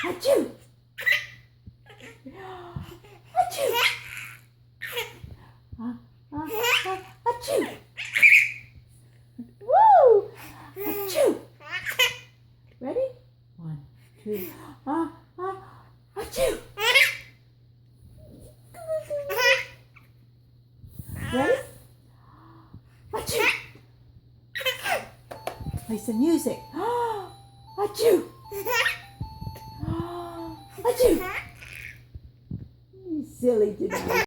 Achoo! Achoo! Achoo! Woo! Achoo! Ready? 1, 2, achoo! Ready? Achoo! Play some music. Achoo! Achoo! You silly tonight.